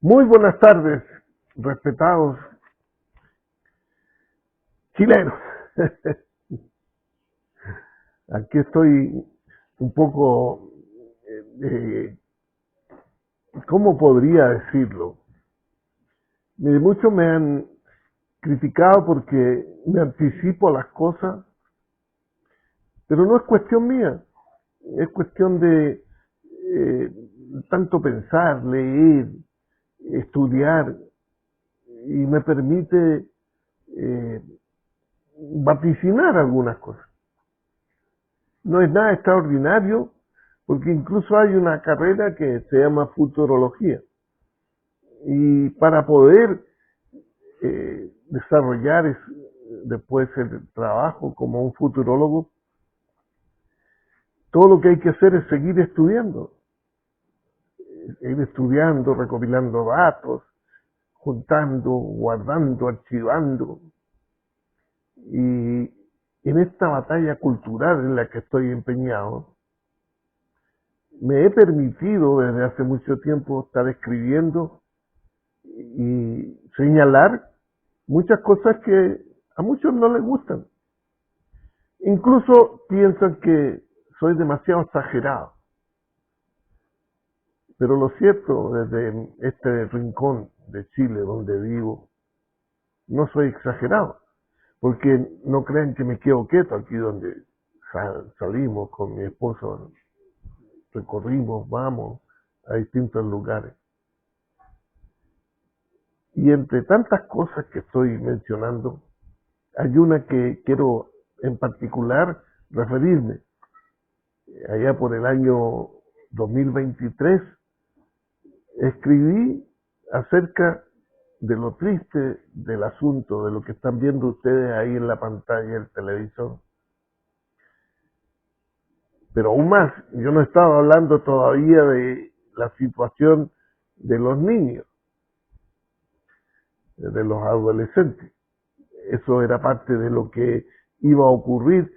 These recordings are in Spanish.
Muy buenas tardes, respetados chilenos. Aquí estoy un poco, ¿cómo podría decirlo? Muchos me han criticado porque me anticipo a las cosas, pero no es cuestión mía, es cuestión de tanto pensar, leer, estudiar, y me permite vaticinar algunas cosas. No es nada extraordinario, porque incluso hay una carrera que se llama futurología. Y para poder desarrollar después el trabajo como un futurólogo, todo lo que hay que hacer es seguir estudiando, recopilando datos, juntando, guardando, archivando. Y en esta batalla cultural en la que estoy empeñado, me he permitido desde hace mucho tiempo estar escribiendo y señalar muchas cosas que a muchos no les gustan. Incluso piensan que soy demasiado exagerado. Pero lo cierto, desde este rincón de Chile donde vivo, no soy exagerado. Porque no crean que me quedo quieto aquí donde salimos con mi esposo, recorrimos, vamos a distintos lugares. Y entre tantas cosas que estoy mencionando, hay una que quiero en particular referirme. Allá por el año 2023 escribí acerca de lo triste del asunto, de lo que están viendo ustedes ahí en la pantalla del televisor. Pero aún más, yo no estaba hablando todavía de la situación de los niños, de los adolescentes. Eso era parte de lo que iba a ocurrir,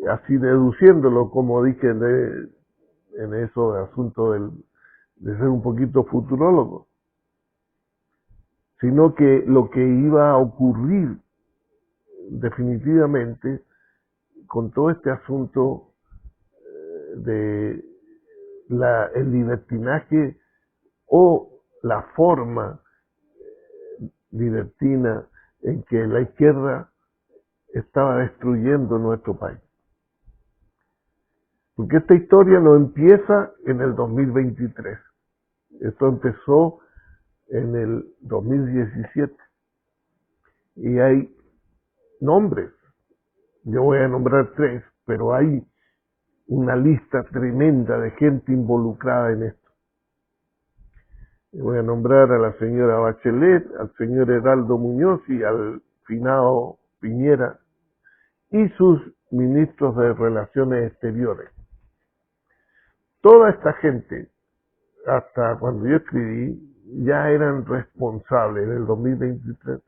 así deduciéndolo, como dije en eso de asunto de ser un poquito futurólogo. Sino que lo que iba a ocurrir definitivamente con todo este asunto de el libertinaje o la forma libertina en que la izquierda estaba destruyendo nuestro país. Porque esta historia no empieza en el 2023. Esto empezó en el 2017. Y hay nombres. Yo voy a nombrar 3, pero hay una lista tremenda de gente involucrada en esto. Voy a nombrar a la señora Bachelet, al señor Heraldo Muñoz y al finado Piñera y sus ministros de Relaciones Exteriores. Toda esta gente, hasta cuando yo escribí, ya eran responsables en el 2023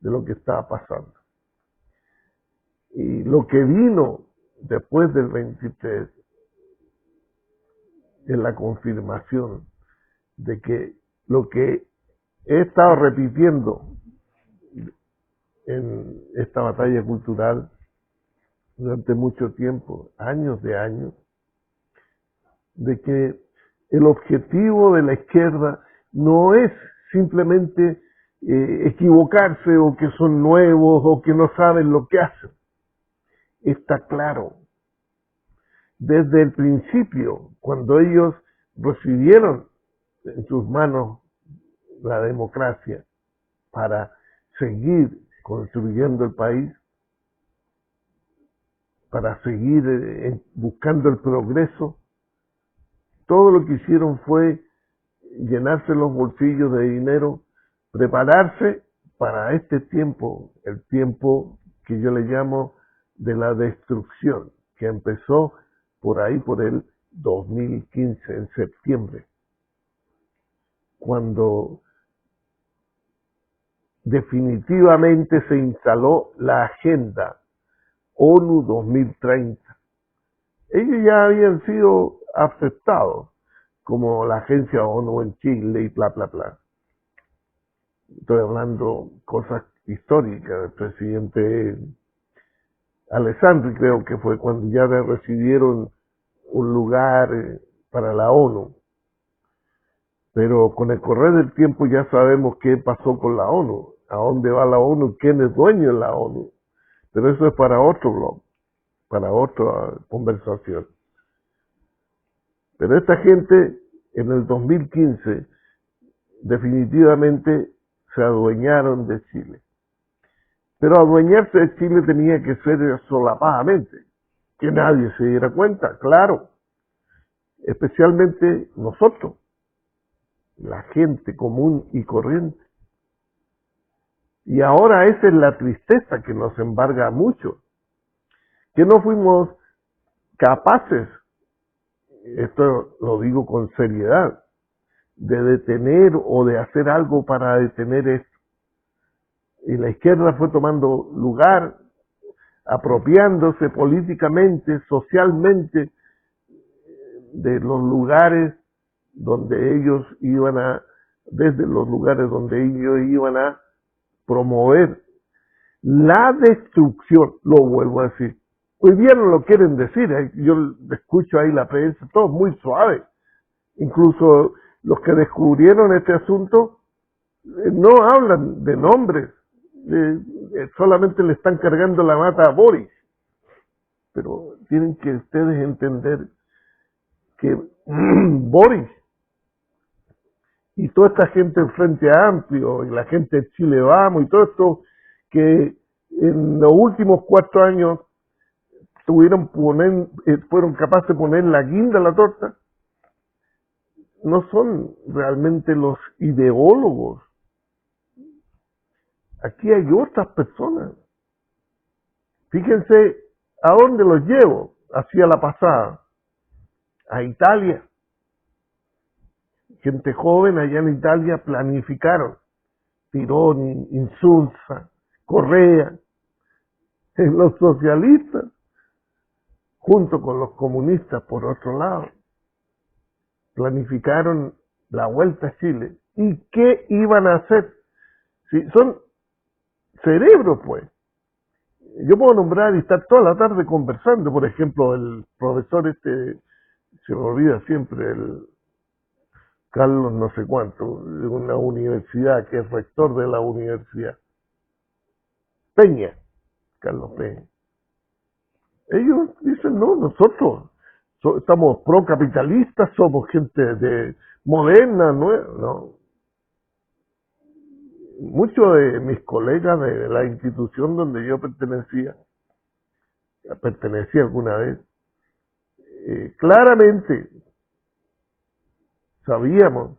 de lo que estaba pasando. Y lo que vino después del 23 es la confirmación de que lo que he estado repitiendo en esta batalla cultural durante mucho tiempo, años de años, de que el objetivo de la izquierda no es simplemente equivocarse o que son nuevos o que no saben lo que hacen. Está claro. Desde el principio, cuando ellos recibieron en sus manos la democracia para seguir construyendo el país, para seguir buscando el progreso, todo lo que hicieron fue llenarse los bolsillos de dinero, prepararse para este tiempo, el tiempo que yo le llamo de la destrucción, que empezó por ahí por el 2015, en septiembre, cuando definitivamente se instaló la agenda ONU 2030. Ellos ya habían sido aceptados como la agencia ONU en Chile y bla, bla, bla. Estoy hablando cosas históricas. El presidente Alessandri, creo que fue cuando ya le recibieron un lugar para la ONU. Pero con el correr del tiempo ya sabemos qué pasó con la ONU, a dónde va la ONU, quién es dueño de la ONU. Pero eso es para otro blog, para otra conversación. Pero esta gente en el 2015 definitivamente se adueñaron de Chile. Pero adueñarse de Chile tenía que ser solapadamente, que nadie se diera cuenta, claro, especialmente nosotros, la gente común y corriente. Y ahora esa es la tristeza que nos embarga mucho, que no fuimos capaces, esto lo digo con seriedad, de detener o de hacer algo para detener esto. Y la izquierda fue tomando lugar, apropiándose políticamente, socialmente, de los lugares donde ellos iban a, desde los lugares donde ellos iban a promover la destrucción, lo vuelvo a decir. Hoy día no lo quieren decir, yo escucho ahí la prensa, todo muy suave. Incluso los que descubrieron este asunto no hablan de nombres, solamente le están cargando la mata a Boris. Pero tienen que ustedes entender que Boris y toda esta gente del Frente Amplio y la gente de Chile Vamos y todo esto que en los últimos 4 años fueron capaces de poner la guinda a la torta, no son realmente los ideólogos. Aquí hay otras personas. Fíjense a dónde los llevo, hacia la pasada, a Italia. Gente joven allá en Italia planificaron, Tironi, Insulza, Correa, los socialistas, junto con los comunistas por otro lado, planificaron la vuelta a Chile. ¿Y qué iban a hacer? Si son cerebros, pues. Yo puedo nombrar y estar toda la tarde conversando, por ejemplo, el profesor se me olvida siempre, el Carlos no sé cuánto, de una universidad, que es rector de la universidad. Peña, Carlos Peña. Ellos dicen, no, nosotros estamos procapitalistas, somos gente moderna, no. Muchos de mis colegas de la institución donde yo pertenecía alguna vez, claramente sabíamos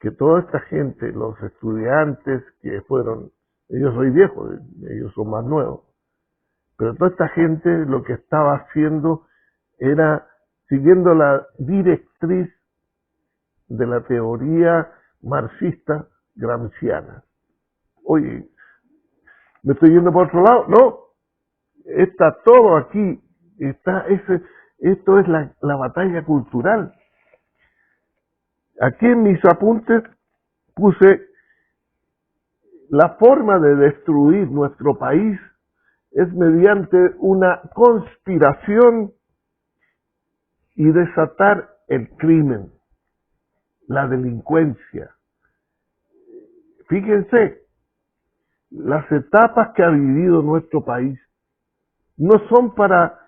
que toda esta gente, los estudiantes que fueron, ellos soy viejo, ellos son más nuevos, pero toda esta gente lo que estaba haciendo era siguiendo la directriz de la teoría marxista gramsciana. Oye, ¿me estoy yendo por otro lado? No, está todo aquí, esto es la batalla cultural. Aquí en mis apuntes puse la forma de destruir nuestro país es mediante una conspiración y desatar el crimen, la delincuencia. Fíjense, las etapas que ha vivido nuestro país no son para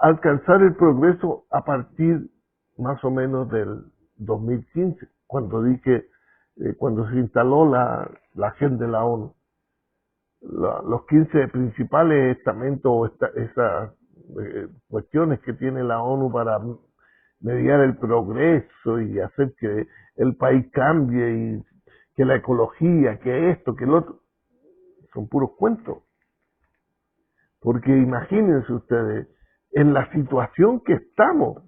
alcanzar el progreso a partir más o menos del 2015, cuando cuando se instaló la agenda de la ONU. Los 15 principales estamentos, esas cuestiones que tiene la ONU para mediar el progreso y hacer que el país cambie y que la ecología, que esto, que lo otro, son puros cuentos. Porque imagínense ustedes, en la situación que estamos,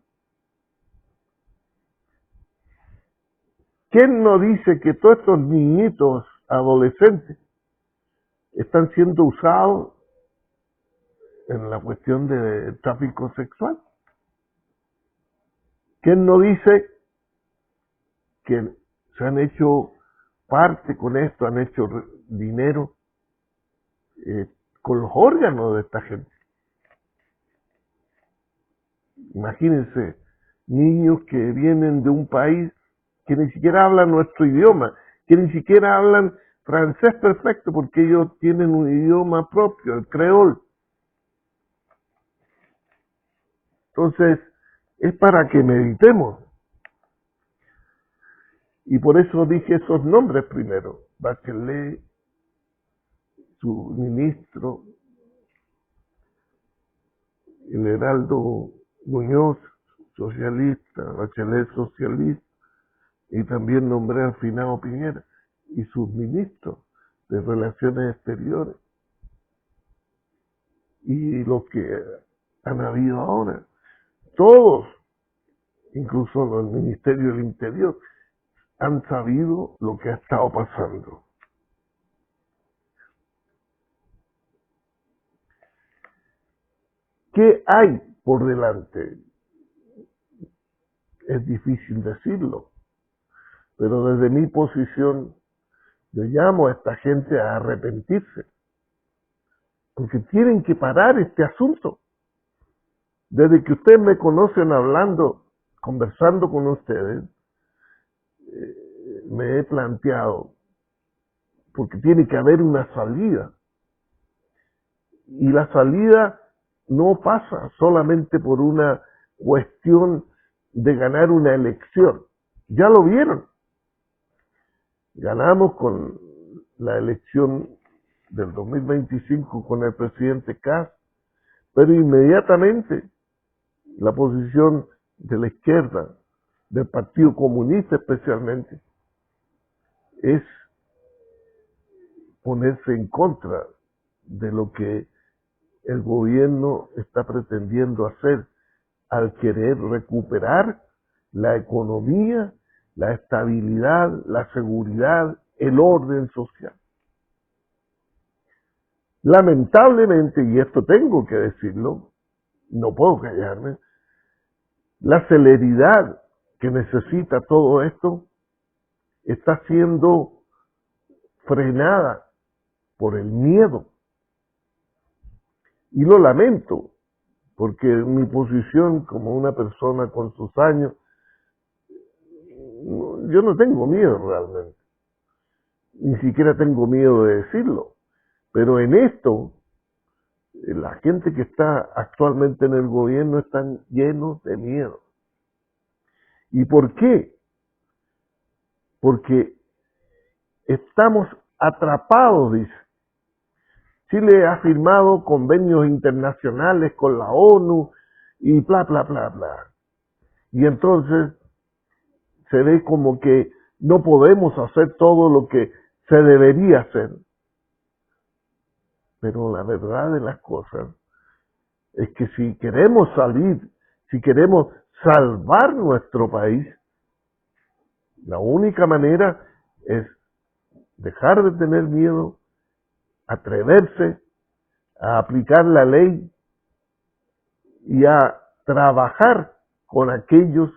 ¿quién no dice que todos estos niñitos adolescentes están siendo usados en la cuestión de tráfico sexual? ¿Quién no dice que se han hecho parte con esto, han hecho dinero con los órganos de esta gente. Imagínense, niños que vienen de un país que ni siquiera hablan nuestro idioma, que ni siquiera hablan francés perfecto, porque ellos tienen un idioma propio, el creol. Entonces, es para que meditemos. Y por eso dije esos nombres primero. Bachelet, su ministro, el Heraldo Muñoz, socialista, Bachelet socialista, y también nombré al finado Piñera y sus ministros de Relaciones Exteriores y los que han habido ahora. Todos, incluso los Ministerios del Interior, han sabido lo que ha estado pasando. ¿Qué hay por delante? Es difícil decirlo, pero desde mi posición yo llamo a esta gente a arrepentirse, porque tienen que parar este asunto. Desde que ustedes me conocen hablando, conversando con ustedes, me he planteado, porque tiene que haber una salida. Y la salida no pasa solamente por una cuestión de ganar una elección. Ya lo vieron. Ganamos con la elección del 2025 con el presidente Kast, pero inmediatamente la posición de la izquierda, del Partido Comunista especialmente, es ponerse en contra de lo que el gobierno está pretendiendo hacer al querer recuperar la economía, la estabilidad, la seguridad, el orden social. Lamentablemente, y esto tengo que decirlo, no puedo callarme, la celeridad que necesita todo esto está siendo frenada por el miedo. Y lo lamento, porque mi posición como una persona con sus años, yo no tengo miedo realmente. Ni siquiera tengo miedo de decirlo. Pero en esto, la gente que está actualmente en el gobierno están llenos de miedo. ¿Y por qué? Porque estamos atrapados, dice. Chile ha firmado convenios internacionales con la ONU y bla, bla, bla, bla. Y entonces se ve como que no podemos hacer todo lo que se debería hacer. Pero la verdad de las cosas es que si queremos salir, si queremos salvar nuestro país, la única manera es dejar de tener miedo, atreverse a aplicar la ley y a trabajar con aquellos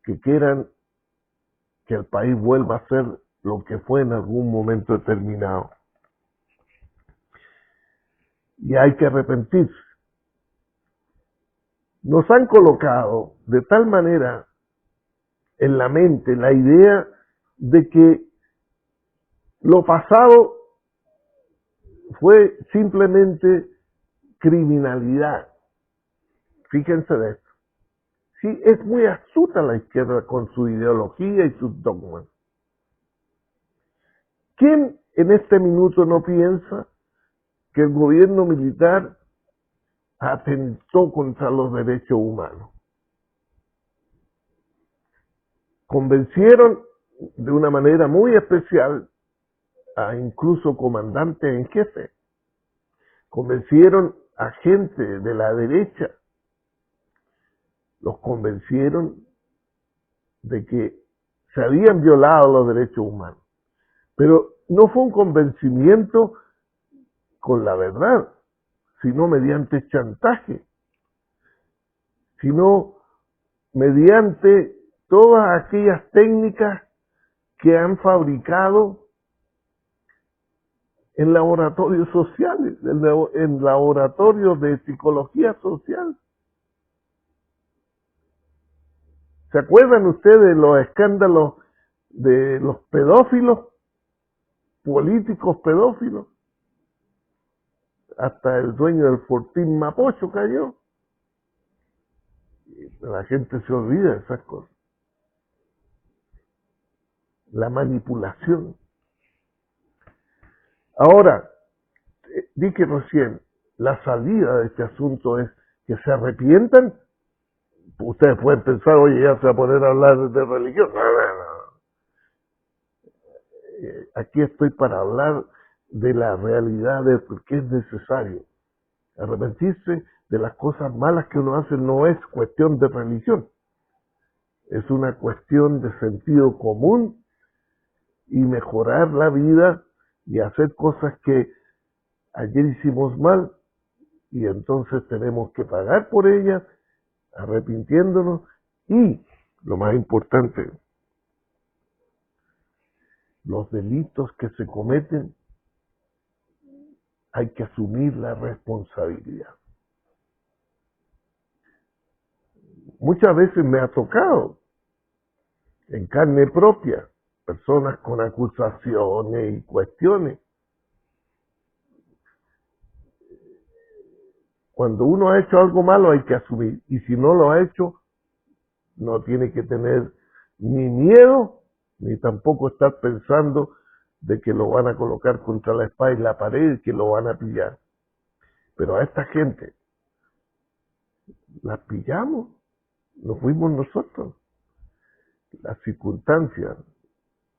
que quieran que el país vuelva a ser lo que fue en algún momento determinado. Y hay que arrepentirse. Nos han colocado de tal manera en la mente la idea de que lo pasado fue simplemente criminalidad. Fíjense de esto. Sí, es muy astuta la izquierda con su ideología y sus dogmas. ¿Quién en este minuto no piensa que el gobierno militar atentó contra los derechos humanos? Convencieron de una manera muy especial a incluso comandantes en jefe. Convencieron a gente de la derecha. Los convencieron de que se habían violado los derechos humanos. Pero no fue un convencimiento con la verdad, sino mediante chantaje, sino mediante todas aquellas técnicas que han fabricado en laboratorios sociales, en laboratorios de psicología social. ¿Se acuerdan ustedes de los escándalos de los pedófilos, políticos pedófilos? Hasta el dueño del Fortín Mapocho cayó. La gente se olvida de esas cosas. La manipulación. Ahora, dije recién, la salida de este asunto es que se arrepientan. Ustedes pueden pensar, oye, ya se va a poner a hablar de religión. No. Aquí estoy para hablar de la realidad de por qué es necesario. Arrepentirse de las cosas malas que uno hace no es cuestión de religión. Es una cuestión de sentido común y mejorar la vida y hacer cosas que ayer hicimos mal y entonces tenemos que pagar por ellas, arrepintiéndonos y, lo más importante, los delitos que se cometen hay que asumir la responsabilidad. Muchas veces me ha tocado en carne propia personas con acusaciones y cuestiones. Cuando uno ha hecho algo malo hay que asumir, y si no lo ha hecho, no tiene que tener ni miedo, ni tampoco estar pensando de que lo van a colocar contra la espada y la pared y que lo van a pillar. Pero a esta gente la pillamos, no fuimos nosotros. Las circunstancias,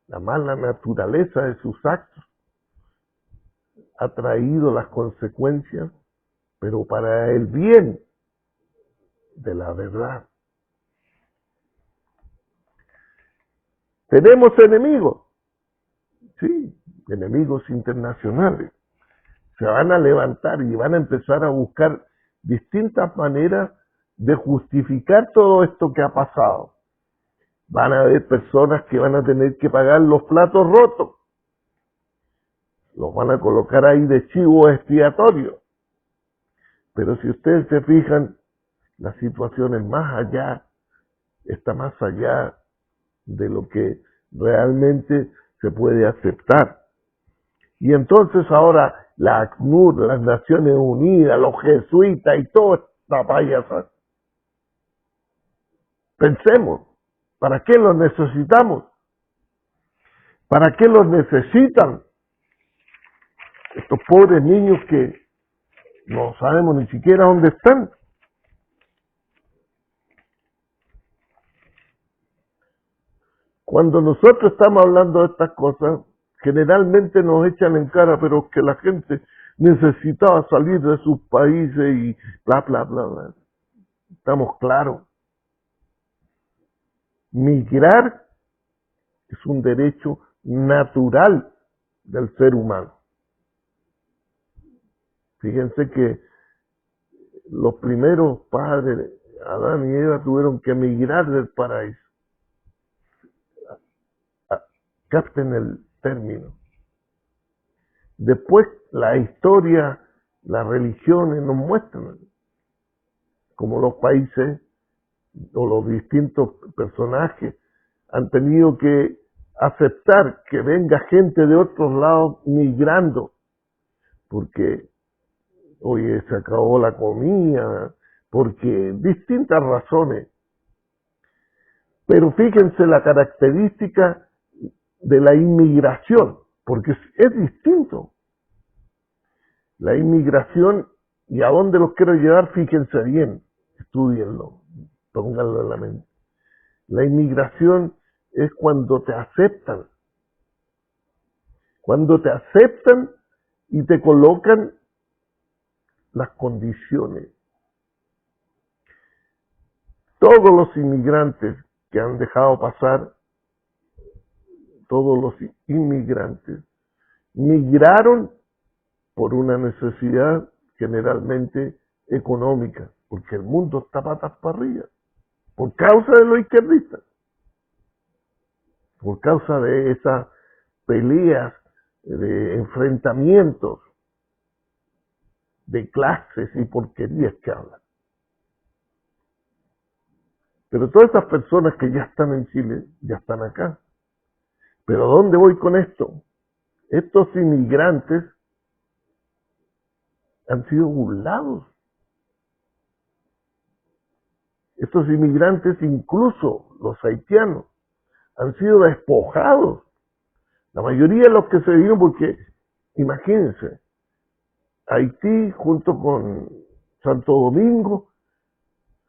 la mala naturaleza de sus actos ha traído las consecuencias, pero para el bien de la verdad. Tenemos enemigos, sí, enemigos internacionales. Se van a levantar y van a empezar a buscar distintas maneras de justificar todo esto que ha pasado. Van a haber personas que van a tener que pagar los platos rotos. Los van a colocar ahí de chivo expiatorio. Pero si ustedes se fijan, la situación es más allá, está más allá de lo que realmente se puede aceptar. Y entonces ahora la ACNUR, las Naciones Unidas, los jesuitas y toda esta payasada. Pensemos, ¿para qué los necesitamos? ¿Para qué los necesitan? Estos pobres niños que no sabemos ni siquiera dónde están. Cuando nosotros estamos hablando de estas cosas, generalmente nos echan en cara, pero que la gente necesitaba salir de sus países y bla, bla, bla, bla. Estamos claros. Migrar es un derecho natural del ser humano. Fíjense que los primeros padres, Adán y Eva, tuvieron que emigrar del paraíso. Capten el término. Después la historia, las religiones nos muestran cómo los países o los distintos personajes han tenido que aceptar que venga gente de otros lados migrando, porque oye, se acabó la comida, porque distintas razones. Pero fíjense la característica de la inmigración, porque es distinto. La inmigración, y a dónde los quiero llevar, fíjense bien, estudienlo, pónganlo en la mente. La inmigración es cuando te aceptan y te colocan las condiciones. Todos los inmigrantes que han dejado pasar, todos los inmigrantes migraron por una necesidad generalmente económica, porque el mundo está patas para arriba, por causa de los izquierdistas, por causa de esas peleas de enfrentamientos, de clases y porquerías que hablan. Pero todas estas personas que ya están en Chile, ya están acá. ¿Pero dónde voy con esto? Estos inmigrantes han sido burlados. Estos inmigrantes, incluso los haitianos, han sido despojados. La mayoría de los que se vino, porque imagínense, Haití junto con Santo Domingo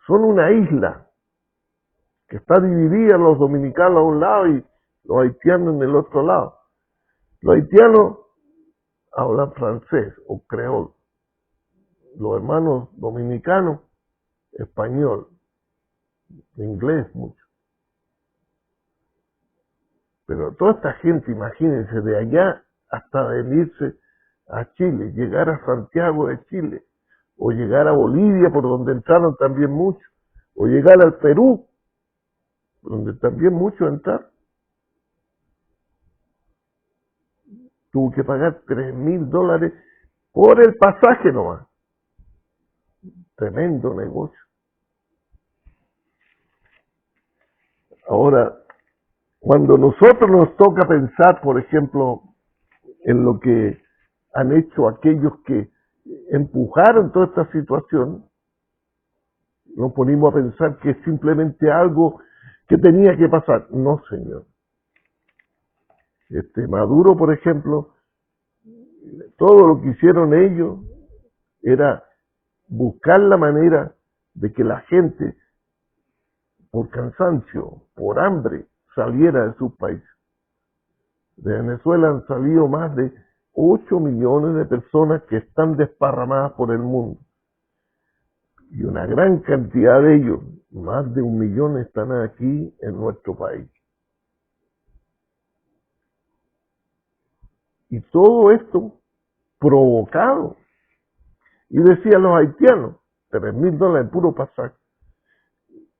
son una isla que está dividida, los dominicanos a un lado y los haitianos en el otro lado. Los haitianos hablan francés o creol, los hermanos dominicanos español, inglés mucho. Pero toda esta gente, imagínense, de allá hasta venirse a Chile, llegar a Santiago de Chile, o llegar a Bolivia, por donde entraron también muchos, o llegar al Perú, donde también muchos entraron. Tuvo que pagar $3,000 por el pasaje nomás. Tremendo negocio. Ahora, cuando nosotros nos toca pensar, por ejemplo, en lo que han hecho aquellos que empujaron toda esta situación, nos ponimos a pensar que es simplemente algo que tenía que pasar. No, señor. Maduro, por ejemplo, todo lo que hicieron ellos era buscar la manera de que la gente, por cansancio, por hambre, saliera de sus países. De Venezuela han salido más de 8 millones de personas que están desparramadas por el mundo. Y una gran cantidad de ellos, más de 1 millón, están aquí en nuestro país. Y todo esto provocado. Y decían los haitianos, $3,000 en puro pasaje.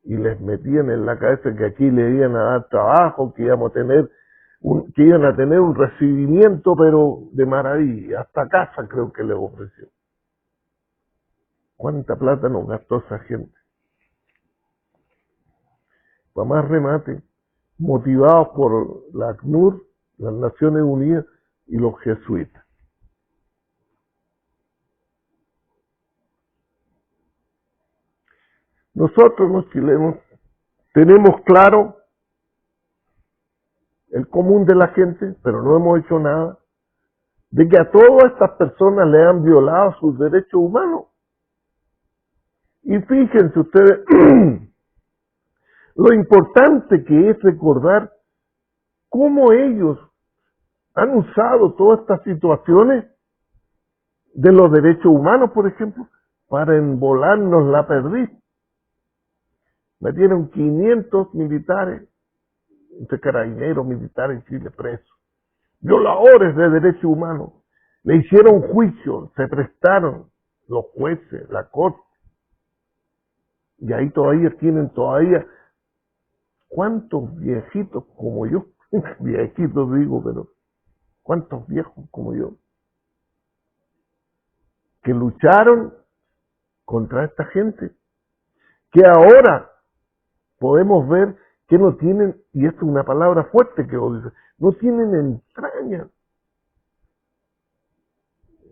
Y les metían en la cabeza que aquí le iban a dar trabajo, que iban a tener un recibimiento, pero de maravilla. Hasta casa creo que les ofreció. ¿Cuánta plata nos gastó esa gente? Para más remate, motivados por la ACNUR, las Naciones Unidas y los jesuitas. Nosotros los chilenos tenemos claro el común de la gente, pero no hemos hecho nada, de que a todas estas personas le han violado sus derechos humanos. Y fíjense ustedes lo importante que es recordar cómo ellos han usado todas estas situaciones de los derechos humanos, por ejemplo, para embolarnos la perdiz. Metieron 500 militares, entre carabineros, militares en Chile presos, violadores de derechos humanos. Le hicieron juicio, se prestaron los jueces, la corte. Y ahí tienen ¿cuántos viejitos como yo? Viejitos digo, pero ¿cuántos viejos como yo? Que lucharon contra esta gente. Que ahora podemos ver que no tienen, y esto es una palabra fuerte que vos dices, no tienen entrañas.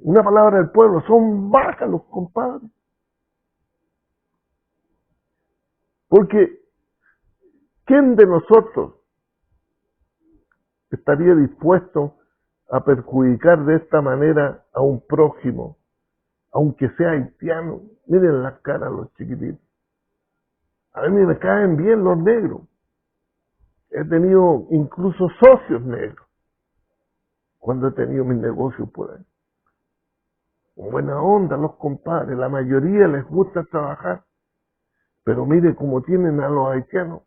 Una palabra del pueblo, son vacas los compadres. Porque ¿quién de nosotros estaría dispuesto a perjudicar de esta manera a un prójimo, aunque sea haitiano? Miren la cara a los chiquititos. A mí me caen bien los negros. He tenido incluso socios negros cuando he tenido mis negocios por ahí. Con buena onda los compadres, la mayoría les gusta trabajar, pero mire cómo tienen a los haitianos.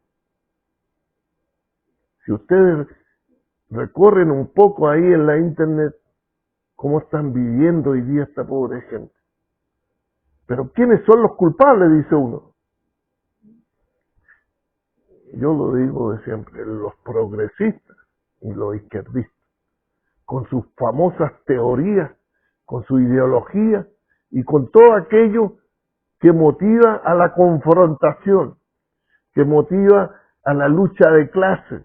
Si ustedes recorren un poco ahí en la internet, cómo están viviendo hoy día esta pobre gente. Pero ¿quiénes son los culpables? Dice uno. Yo lo digo de siempre, los progresistas y los izquierdistas. con sus famosas teorías, con su ideología y con todo aquello que motiva a la confrontación, que motiva a la lucha de clases,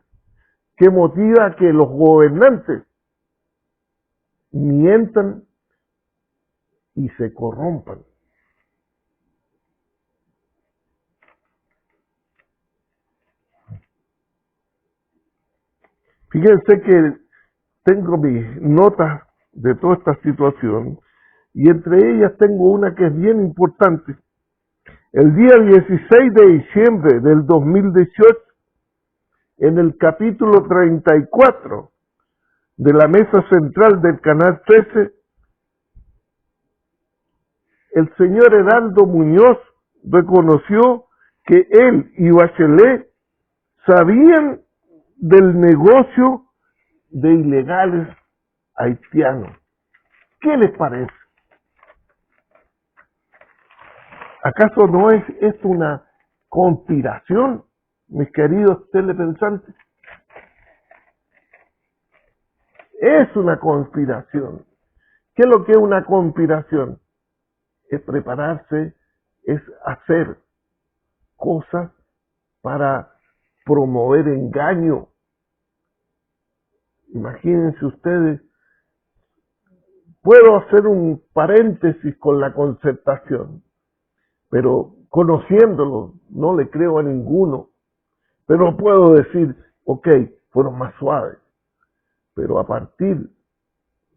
que motiva a que los gobernantes mientan y se corrompan. Fíjense que tengo mis notas de toda esta situación y entre ellas tengo una que es bien importante. El día 16 de diciembre del 2018, en el capítulo 34 de la mesa central del Canal 13, el señor Heraldo Muñoz reconoció que él y Bachelet sabían del negocio de ilegales haitianos. ¿Qué les parece? ¿Acaso no es esto una conspiración, mis queridos telepensantes? Es una conspiración. ¿Qué es lo que es una conspiración? Es prepararse, es hacer cosas para promover engaño. Imagínense ustedes, puedo hacer un paréntesis con la concertación, pero conociéndolo, no le creo a ninguno, pero puedo decir, ok, fueron más suaves, pero a partir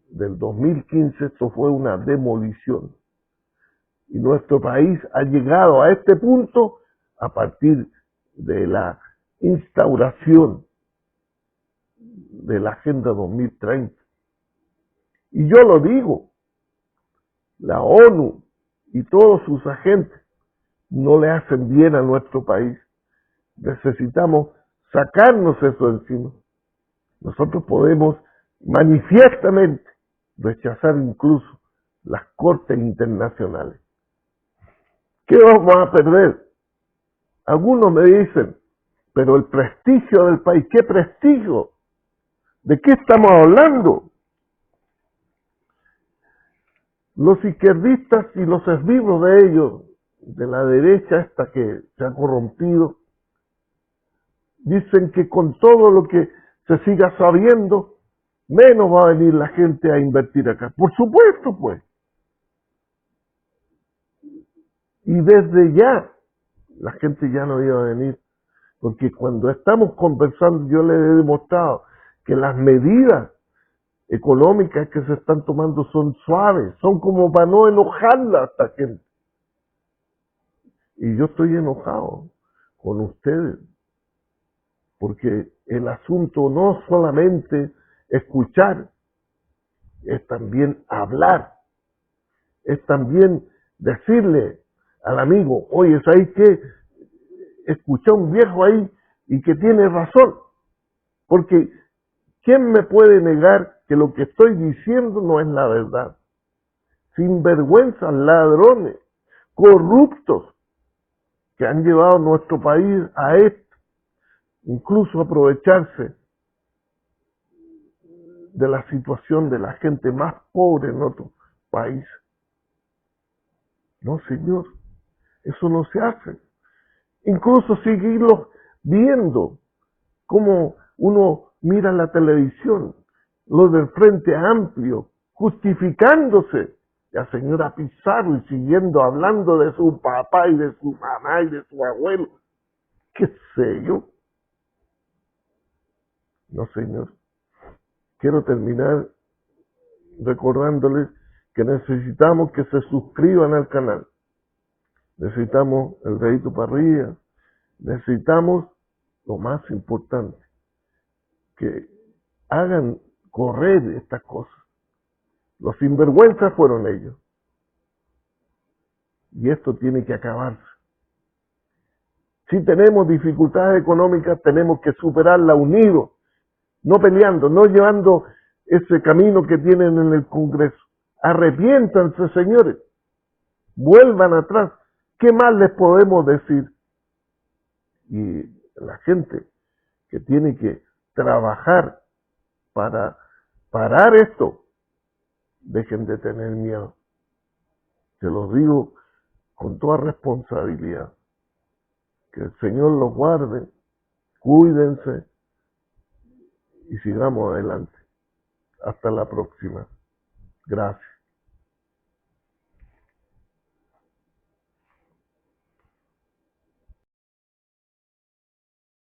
del 2015 esto fue una demolición. Y nuestro país ha llegado a este punto a partir de la instauración de la Agenda 2030. Y yo lo digo, la ONU y todos sus agentes no le hacen bien a nuestro país. Necesitamos sacarnos eso encima. Nosotros podemos manifiestamente rechazar incluso las cortes internacionales. ¿Qué vamos a perder? Algunos me dicen, pero el prestigio del país, ¿qué prestigio? ¿De qué estamos hablando? Los izquierdistas y los esbirros de ellos, de la derecha esta que se ha corrompido, dicen que con todo lo que se siga sabiendo, menos va a venir la gente a invertir acá. Por supuesto, pues. Y desde ya, la gente ya no iba a venir. Porque cuando estamos conversando, yo les he demostrado que las medidas económicas que se están tomando son suaves, son como para no enojarla a esta gente. Y yo estoy enojado con ustedes, porque el asunto no solamente escuchar, es también hablar, es también decirle al amigo, oye, ¿sabes qué? Escuché a un viejo ahí y que tiene razón, porque ¿quién me puede negar que lo que estoy diciendo no es la verdad? Sinvergüenzas, ladrones, corruptos, que han llevado a nuestro país a esto, incluso aprovecharse de la situación de la gente más pobre en otro país. No, señor, eso no se hace. Incluso seguirlos viendo, como uno mira la televisión, los del Frente Amplio, justificándose, la señora Pizarro y siguiendo hablando de su papá y de su mamá y de su abuelo. ¿Qué sé yo? No, señor. Quiero terminar recordándoles que necesitamos que se suscriban al canal. Necesitamos el dedito para arriba. Necesitamos, lo más importante, que hagan correr estas cosas. Los sinvergüenzas fueron ellos. Y esto tiene que acabarse. Si tenemos dificultades económicas, tenemos que superarla unidos, no peleando, no llevando ese camino que tienen en el Congreso. Arrepiéntanse, señores. Vuelvan atrás. ¿Qué más les podemos decir? Y la gente que tiene que trabajar para parar esto, dejen de tener miedo. Se los digo con toda responsabilidad. Que el Señor los guarde, cuídense y sigamos adelante. Hasta la próxima. Gracias.